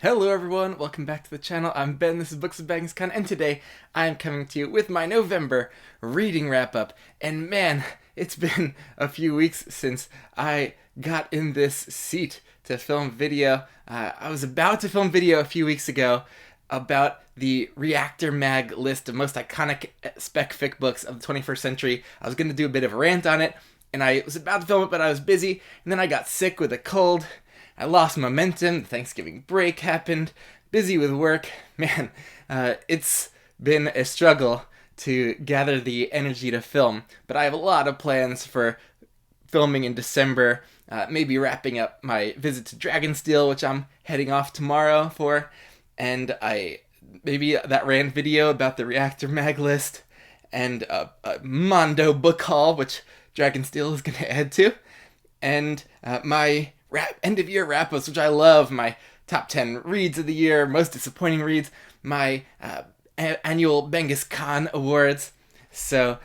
Hello everyone, welcome back to the channel. I'm Ben, this is Books of Baggins Con, and today I am coming to you with my November reading wrap-up. And man, it's been a few weeks since I got in this seat to film video. I was about to film video a few weeks ago about the Reactor Mag list of most iconic spec fic books of the 21st century. I was going to do a bit of a rant on it, and I was about to film it, but I was busy, and then I got sick with a cold. I lost momentum, the Thanksgiving break happened, busy with work. Man, it's been a struggle to gather the energy to film, but I have a lot of plans for filming in December, maybe wrapping up my visit to Dragonsteel, which I'm heading off tomorrow for, and maybe that rant video about the Reactor Mag list, and a Mondo book haul, which Dragonsteel is going to add to, and my end-of-year wrap-ups, which I love, my top 10 reads of the year, most disappointing reads, my annual Genghis Khan awards. So,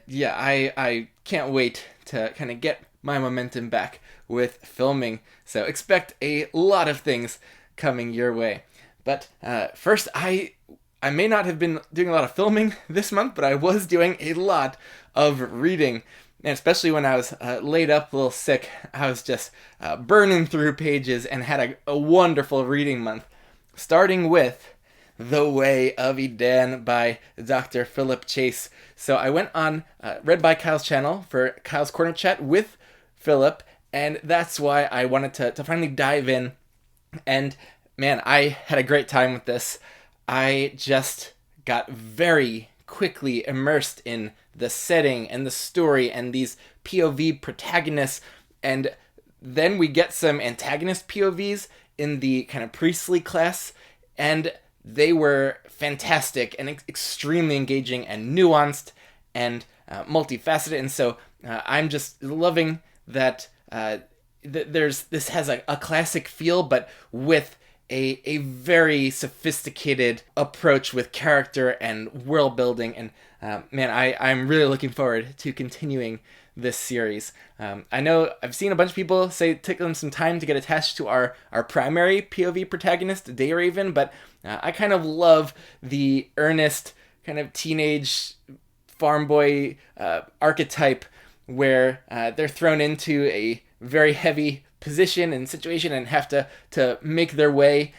yeah, I can't wait to kind of get my momentum back with filming. So expect a lot of things coming your way. But first, I may not have been doing a lot of filming this month, but I was doing a lot of reading. And especially when I was laid up a little sick, I was just burning through pages and had a wonderful reading month. Starting with The Way of Edan by Dr. Philip Chase. So I went on Read by Kyle's channel for Kyle's Corner Chat with Philip, and that's why I wanted to finally dive in. And man, I had a great time with this. I just got very quickly immersed in the setting and the story and these POV protagonists, and then we get some antagonist POVs in the kind of priestly class, and they were fantastic and extremely engaging and nuanced and multifaceted. And so I'm just loving that this has a classic feel, but with a very sophisticated approach with character and world building. And man, I'm really looking forward to continuing this series. I know I've seen a bunch of people say it took them some time to get attached to our primary POV protagonist, Dayraven, but I kind of love the earnest kind of teenage farm boy archetype where they're thrown into a very heavy position and situation and have to make their way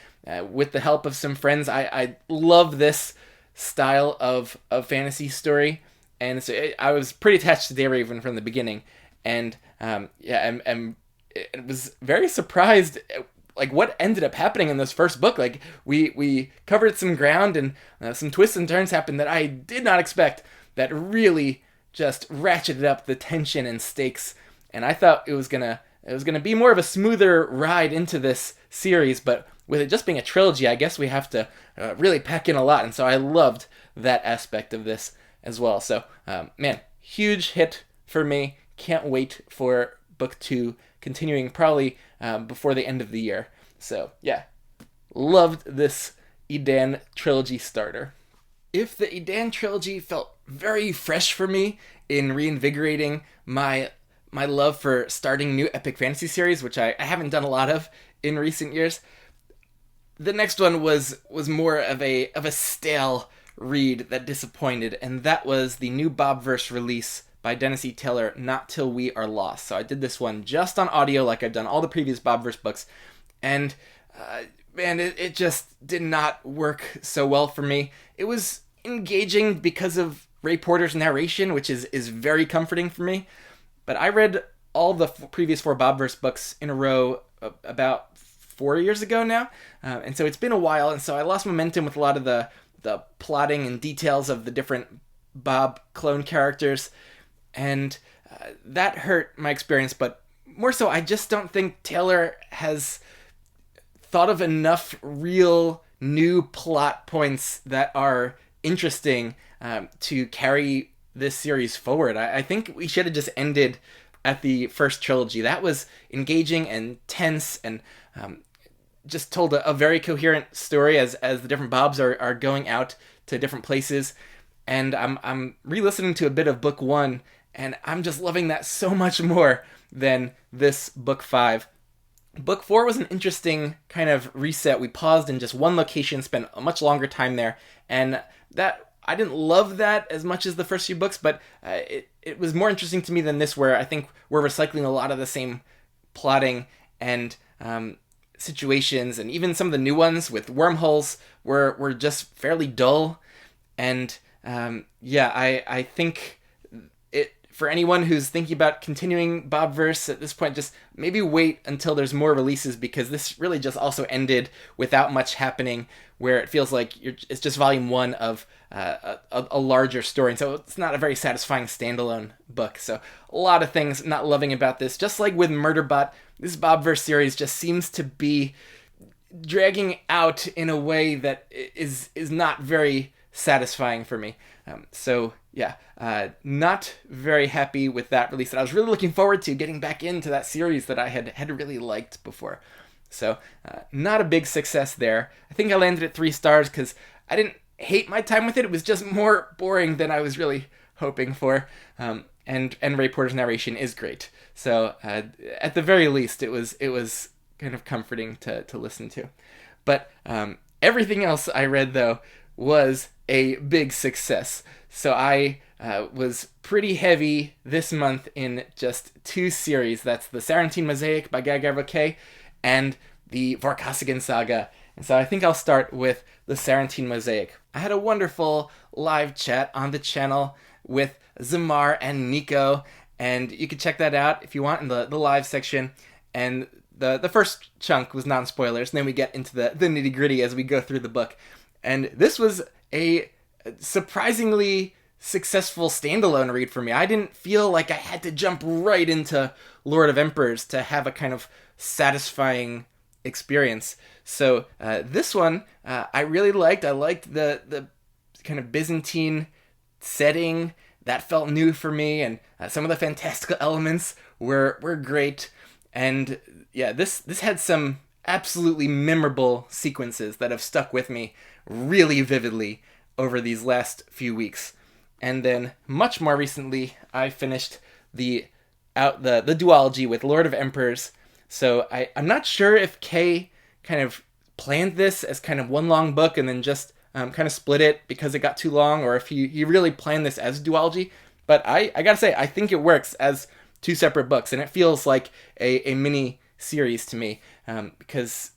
with the help of some friends. I love this style of fantasy story, and so I was pretty attached to Dayraven from the beginning, and yeah, and it was very surprised like what ended up happening in this first book. Like we covered some ground, and some twists and turns happened that I did not expect, that really just ratcheted up the tension and stakes. And I thought it was gonna be more of a smoother ride into this series, but with it just being a trilogy, I guess we have to really pack in a lot, and so I loved that aspect of this as well. So, man, huge hit for me. Can't wait for book 2, continuing probably before the end of the year. So, yeah, loved this Edan Trilogy starter. If the Edan Trilogy felt very fresh for me in reinvigorating my love for starting new epic fantasy series, which I haven't done a lot of in recent years, the next one was more of a stale read that disappointed, and that was the new Bobverse release by Dennis E. Taylor, Not Till We Are Lost. So I did this one just on audio, like I've done all the previous Bobverse books, and man, it just did not work so well for me. It was engaging because of Ray Porter's narration, which is very comforting for me. But I read all the previous 4 Bobverse books in a row about 4 years ago now, and so it's been a while, and so I lost momentum with a lot of the plotting and details of the different Bob clone characters, and that hurt my experience. But more so, I just don't think Taylor has thought of enough real new plot points that are interesting to carry this series forward. I think we should have just ended at the first trilogy. That was engaging and tense, and just told a very coherent story as the different Bobs are going out to different places. And I'm re-listening to a bit of book 1, and I'm just loving that so much more than this book 5. Book 4 was an interesting kind of reset. We paused in just one location, spent a much longer time there, and that I didn't love that as much as the first few books, but it was more interesting to me than this, where I think we're recycling a lot of the same plotting and situations, and even some of the new ones with wormholes were just fairly dull. And yeah, I think for anyone who's thinking about continuing Bobverse at this point, just maybe wait until there's more releases, because this really just also ended without much happening, where it feels like it's just volume 1 of a larger story, and so it's not a very satisfying standalone book. So a lot of things not loving about this. Just like with Murderbot, this Bobverse series just seems to be dragging out in a way that is not very satisfying for me. So yeah, not very happy with that release. And I was really looking forward to getting back into that series that I had really liked before. So not a big success there. I think I landed at 3 stars because I didn't hate my time with it. It was just more boring than I was really hoping for. And Ray Porter's narration is great. So at the very least, it was kind of comforting to listen to. But everything else I read, though, was a big success. So I was pretty heavy this month in just 2 series. That's the Sarantine Mosaic by Guy Gavriel Kay and the Vorkosigan Saga. And so I think I'll start with the Sarantine Mosaic. I had a wonderful live chat on the channel with Zamar and Nico, and you can check that out if you want in the live section. And the first chunk was non-spoilers, and then we get into the nitty-gritty as we go through the book. And this was a surprisingly successful standalone read for me. I didn't feel like I had to jump right into Lord of Emperors to have a kind of satisfying experience. So this one I really liked. I liked the kind of Byzantine setting. That felt new for me, and some of the fantastical elements were great. And yeah, this had some absolutely memorable sequences that have stuck with me really vividly over these last few weeks. And then much more recently, I finished the duology with Lord of Emperors. So I'm not sure if Kay kind of planned this as kind of one long book and then just kind of split it because it got too long, or if he really planned this as a duology. But I gotta say, I think it works as 2 separate books, and it feels like a mini series to me, because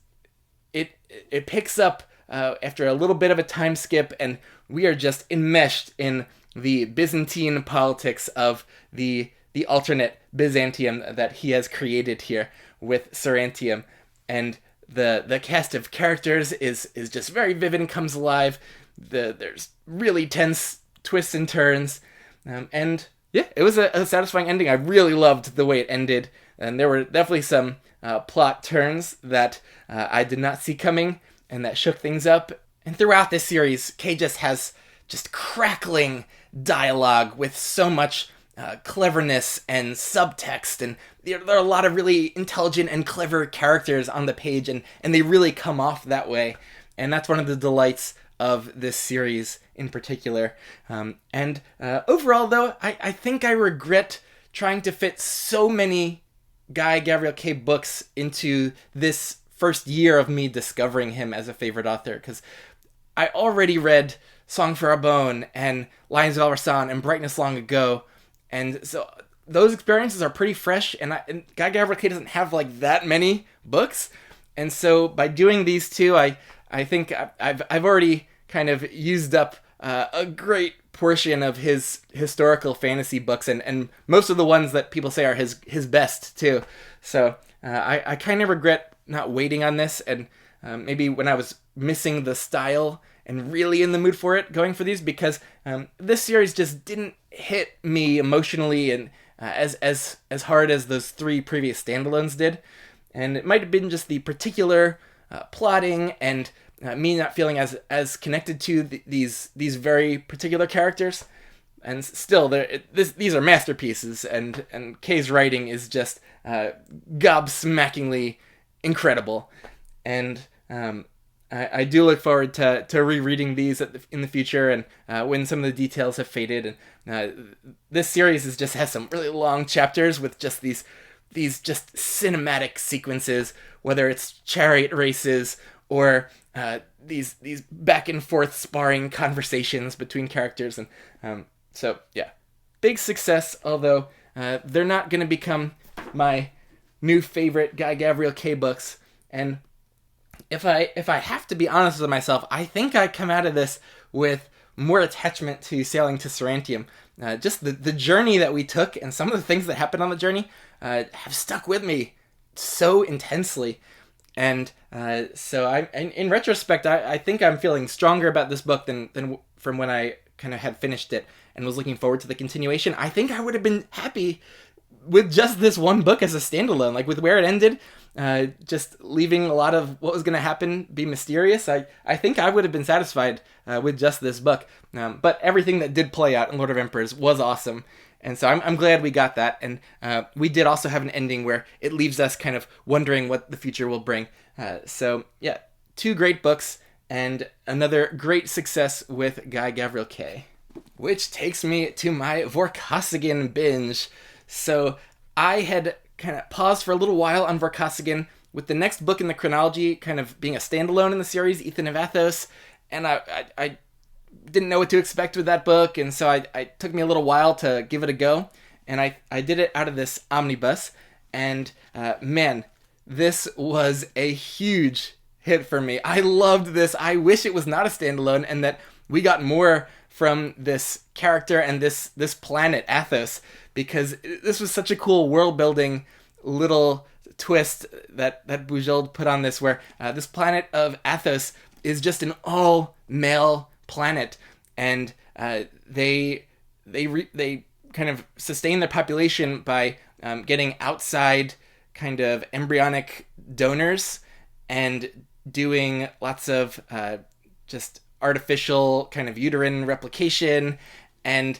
it picks up after a little bit of a time skip, and we are just enmeshed in the Byzantine politics of the alternate Byzantium that he has created here with Sarantium. And the cast of characters is just very vivid and comes alive. There's really tense twists and turns, and yeah, it was a satisfying ending. I really loved the way it ended, and there were definitely some plot turns that I did not see coming, and that shook things up. And throughout this series, Kay just has just crackling dialogue with so much cleverness and subtext, and there are a lot of really intelligent and clever characters on the page, and they really come off that way. And that's one of the delights of this series in particular. And overall, though, I think I regret trying to fit so many Guy Gavriel Kay books into this first year of me discovering him as a favorite author, because I already read Song for a Bone and Lions of Elrasan and Brightness Long Ago, and so those experiences are pretty fresh, and Guy Gavriel Kay doesn't have like that many books, and so by doing these 2, I think I've already kind of used up a great portion of his historical fantasy books, and most of the ones that people say are his best too. So I kind of regret not waiting on this, and maybe when I was missing the style and really in the mood for it, going for these, because this series just didn't hit me emotionally and as hard as those 3 previous standalones did. And it might have been just the particular plotting and me not feeling as connected to these very particular characters. And still, these are masterpieces, and Kay's writing is just gobsmackingly incredible. And I do look forward to rereading these in the future, and when some of the details have faded. And this series just has some really long chapters with just these these just cinematic sequences, whether it's chariot races or these back and forth sparring conversations between characters. And so yeah, big success, although they're not going to become my new favorite Guy Gavriel K books. And if I have to be honest with myself, I think I come out of this with more attachment to Sailing to Sarantium. Just the journey that we took and some of the things that happened on the journey have stuck with me so intensely. And so in retrospect, I think I'm feeling stronger about this book than from when I kind of had finished it and was looking forward to the continuation. I think I would have been happy with just this one book as a standalone, like with where it ended, just leaving a lot of what was going to happen be mysterious. I think I would have been satisfied with just this book. But everything that did play out in Lord of Emperors was awesome. And so I'm glad we got that. And we did also have an ending where it leaves us kind of wondering what the future will bring. So yeah, 2 great books and another great success with Guy Gavriel K. Which takes me to my Vorkosigan binge. So I had kind of paused for a little while on Vorkosigan, with the next book in the chronology kind of being a standalone in the series, Ethan of Athos, and I didn't know what to expect with that book, and so it took me a little while to give it a go, and I did it out of this omnibus, and man, this was a huge hit for me. I loved this. I wish it was not a standalone, and that we got more from this character and this planet, Athos, because this was such a cool world-building little twist that Bujold put on this, where this planet of Athos is just an all-male planet, and they kind of sustain their population by getting outside kind of embryonic donors and doing lots of just artificial kind of uterine replication. And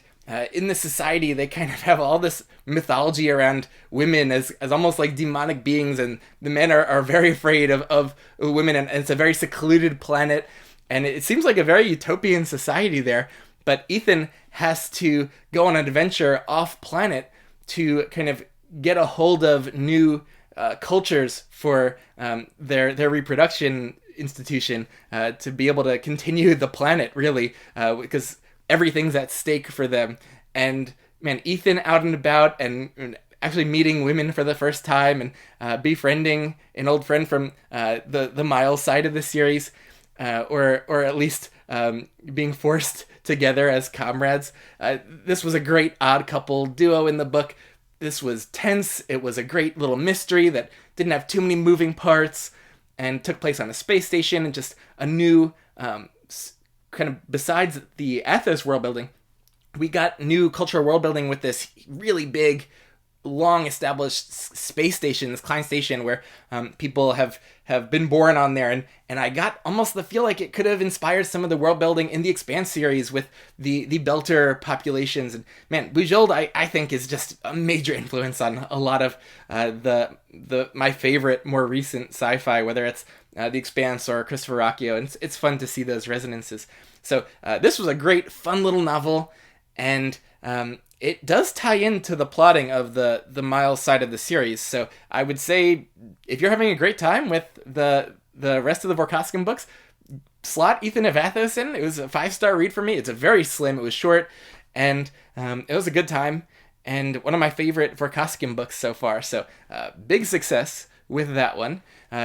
in this society, they kind of have all this mythology around women as almost like demonic beings, and the men are very afraid of women, and it's a very secluded planet, and it seems like a very utopian society there. But Ethan has to go on an adventure off planet to kind of get a hold of new cultures for their reproduction institution, to be able to continue the planet, really, because everything's at stake for them. And man, Ethan out and about and actually meeting women for the first time, and befriending an old friend from the Miles side of the series, or at least being forced together as comrades. This was a great odd couple duo in the book. This was tense. It was a great little mystery that didn't have too many moving parts and took place on a space station, and just a new kind of, besides the Athos world building, we got new cultural world building with this really big, long established space station, this Klein station, where people have been born on there, and I got almost the feel like it could have inspired some of the world building in the Expanse series with the Belter populations. And man, Bujold I think is just a major influence on a lot of my favorite more recent sci-fi, whether it's the Expanse or Christopher Rocchio, and it's fun to see those resonances. So this was a great fun little novel, and it does tie into the plotting of the Miles side of the series. So I would say, if you're having a great time with the rest of the Vorkosigan books, slot Ethan of Athos in. It was a 5-star read for me. It's a very slim, it was short, and it was a good time, and one of my favorite Vorkosigan books so far. So big success with that one.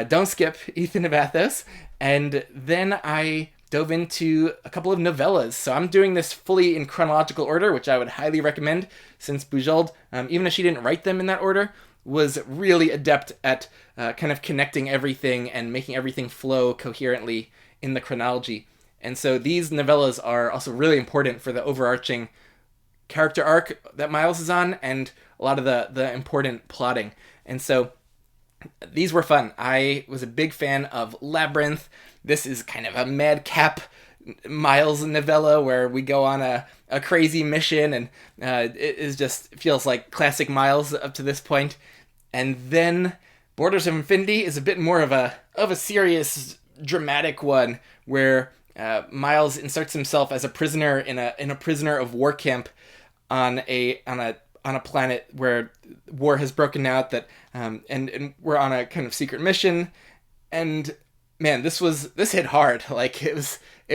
Don't skip Ethan of Athos. And then I dove into a couple of novellas. So I'm doing this fully in chronological order, which I would highly recommend, since Bujold, even if she didn't write them in that order, was really adept at kind of connecting everything and making everything flow coherently in the chronology. And so these novellas are also really important for the overarching character arc that Miles is on, and a lot of the important plotting. And so these were fun. I was a big fan of Labyrinth. This is kind of a madcap Miles novella where we go on a crazy mission, and it feels like classic Miles up to this point. And then Borders of Infinity is a bit more of a serious, dramatic one, where Miles inserts himself as a prisoner in a prisoner of war camp on a on a planet where war has broken out, that and we're on a kind of secret mission. And man, this hit hard. Like it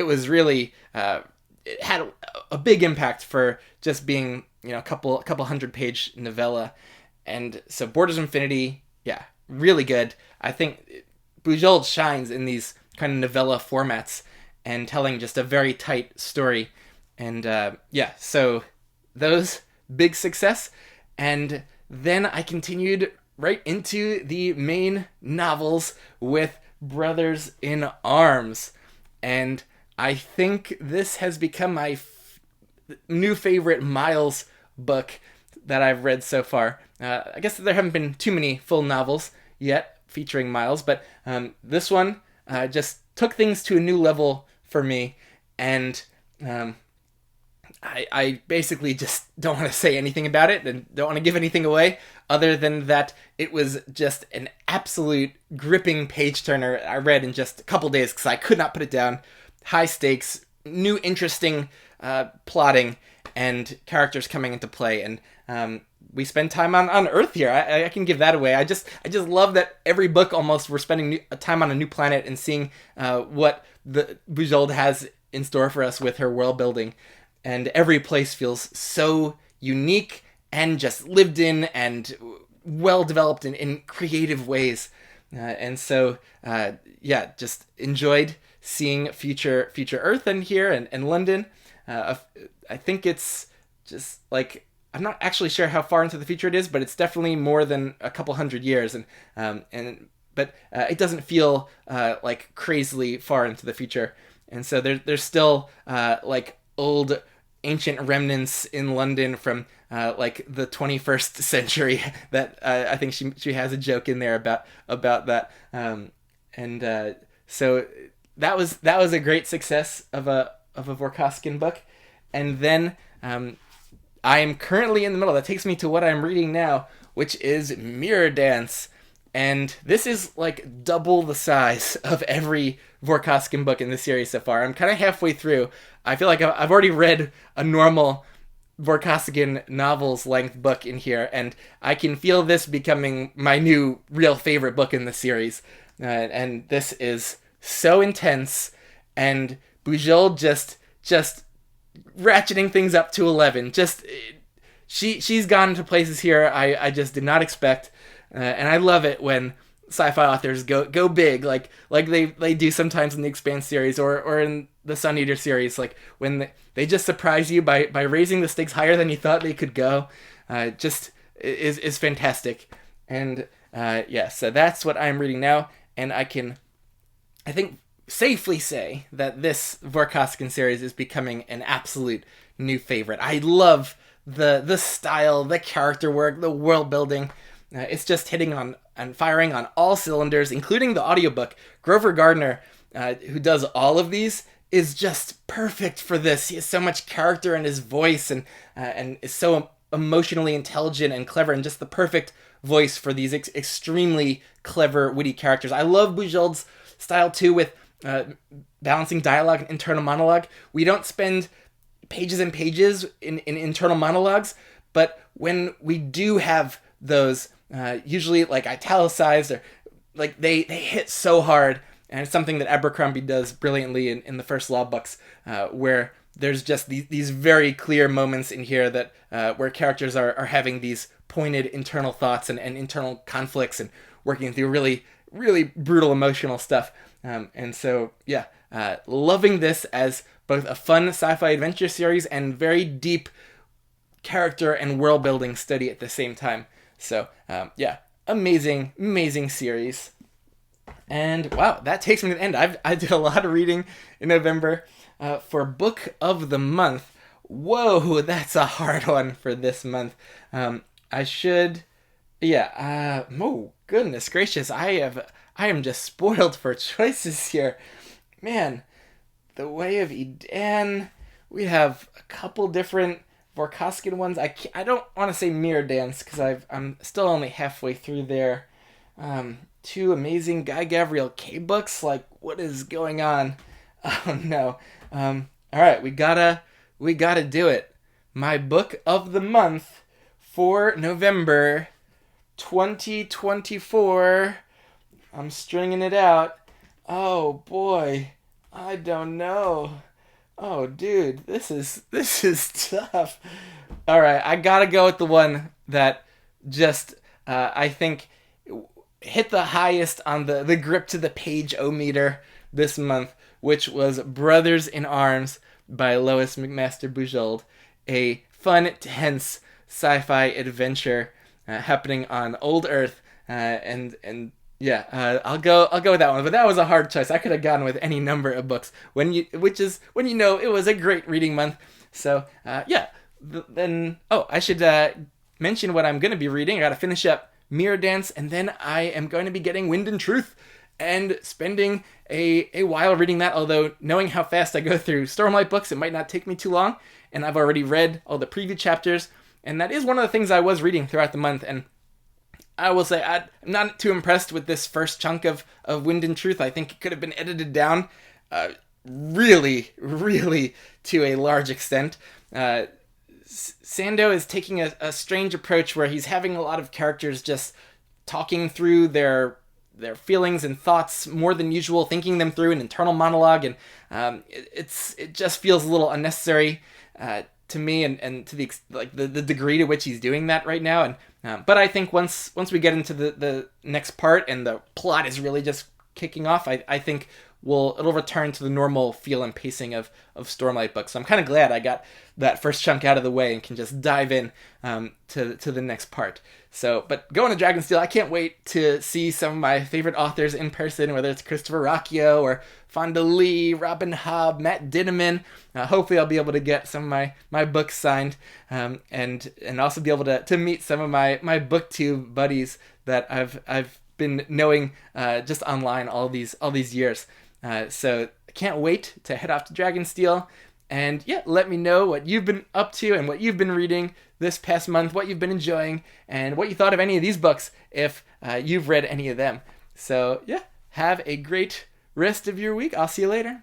was really it had a big impact for just being, a couple 100-page novella. And so Borders of Infinity, yeah, really good. I think Bujold shines in these kind of novella formats and telling just a very tight story. And yeah, so those, big success. And then I continued right into the main novels with Brothers in Arms. And I think this has become my new favorite Miles book that I've read so far. I guess there haven't been too many full novels yet featuring Miles, but this one just took things to a new level for me. And I basically just don't want to say anything about it and don't want to give anything away, other than that it was just an absolute gripping page-turner I read in just a couple days because I could not put it down. High stakes, new interesting plotting, and characters coming into play. And we spend time on Earth here. I can give that away. I just love that every book almost we're spending time on a new planet and seeing what the Bujold has in store for us with her world building. And every place feels so unique and just lived in and well developed in creative ways. And so, yeah, just enjoyed seeing future Earth in here and London. I think it's just like, I'm not actually sure how far into the future it is, but it's definitely more than a couple hundred years. But it doesn't feel like crazily far into the future. And so there's still like old ancient remnants in London from like the 21st century that I think she has a joke in there about that. So that was a great success of a Vorkosigan book. And then I am currently in the middle. That takes me to what I'm reading now, which is Mirror Dance. And this is like double the size of every Vorkosigan book in the series so far. I'm kind of halfway through. I feel like I've already read a normal Vorkosigan novels length book in here, and I can feel this becoming my new real favorite book in the series. And this is so intense, and Bujold just ratcheting things up to 11. She's gone to places here I just did not expect. And I love it when sci-fi authors go big, like they do sometimes in the Expanse series or in the Sun Eater series, like when they just surprise you by raising the stakes higher than you thought they could go. Just is fantastic. And yeah, so that's what I'm reading now, and I think safely say that this Vorkosigan series is becoming an absolute new favorite. I love the style, the character work, the world building. It's just hitting on and firing on all cylinders, including the audiobook. Grover Gardner, who does all of these, is just perfect for this. He has so much character in his voice and is so emotionally intelligent and clever, and just the perfect voice for these extremely clever, witty characters. I love Bujold's style too, with balancing dialogue and internal monologue. We don't spend pages and pages in internal monologues, but when we do have those, usually like italicized, or like they hit so hard. And it's something that Abercrombie does brilliantly in the first Law books, where there's just these very clear moments in here that where characters are having these pointed internal thoughts and internal conflicts and working through really, really brutal emotional stuff. And so, yeah, loving this as both a fun sci-fi adventure series and very deep character and world building study at the same time. So, yeah, amazing series. And wow, that takes me to the end. I did a lot of reading in November. For Book of the Month, whoa, that's a hard one for this month. Oh goodness gracious, I am just spoiled for choices here. Man, The Way of Edan. We have a couple different Vorkosigan ones. I don't want to say Mirror Dance because I'm still only halfway through there. Two amazing Guy Gavriel K books. Like, what is going on? Oh no. All right, we gotta do it. My book of the month for November 2024. I'm stringing it out. Oh boy, I don't know. Oh dude, this is tough. All right, I gotta go with the one that just I think hit the highest on the grip to the page o-meter this month, which was Brothers in Arms by Lois McMaster Bujold, a fun, tense sci-fi adventure happening on Old Earth, and yeah, I'll go with that one. But that was a hard choice. I could have gone with any number of books when you know it was a great reading month. So yeah, then I should mention what I'm going to be reading. I got to finish up Mirror Dance, and then I am going to be getting Wind and Truth and spending a while reading that. Although knowing how fast I go through Stormlight books, it might not take me too long. And I've already read all the preview chapters, and that is one of the things I was reading throughout the month. And I will say I'm not too impressed with this first chunk of Wind and Truth. I think it could have been edited down really, really to a large extent. Sando is taking a strange approach where he's having a lot of characters just talking through their feelings and thoughts more than usual, thinking them through an internal monologue, and it just feels a little unnecessary to me, and to the degree to which he's doing that right now. And but I think once we get into the next part and the plot is really just kicking off, I think it'll return to the normal feel and pacing of Stormlight books. So I'm kind of glad I got that first chunk out of the way and can just dive in to the next part. So, but going to Dragonsteel, I can't wait to see some of my favorite authors in person, whether it's Christopher Rocchio or Fonda Lee, Robin Hobb, Matt Dinneman. Hopefully I'll be able to get some of my books signed, and also be able to meet some of my booktube buddies that I've been knowing just online all these years. So I can't wait to head off to Dragonsteel. And yeah, let me know what you've been up to and what you've been reading this past month, what you've been enjoying, and what you thought of any of these books if you've read any of them. So yeah, have a great rest of your week. I'll see you later.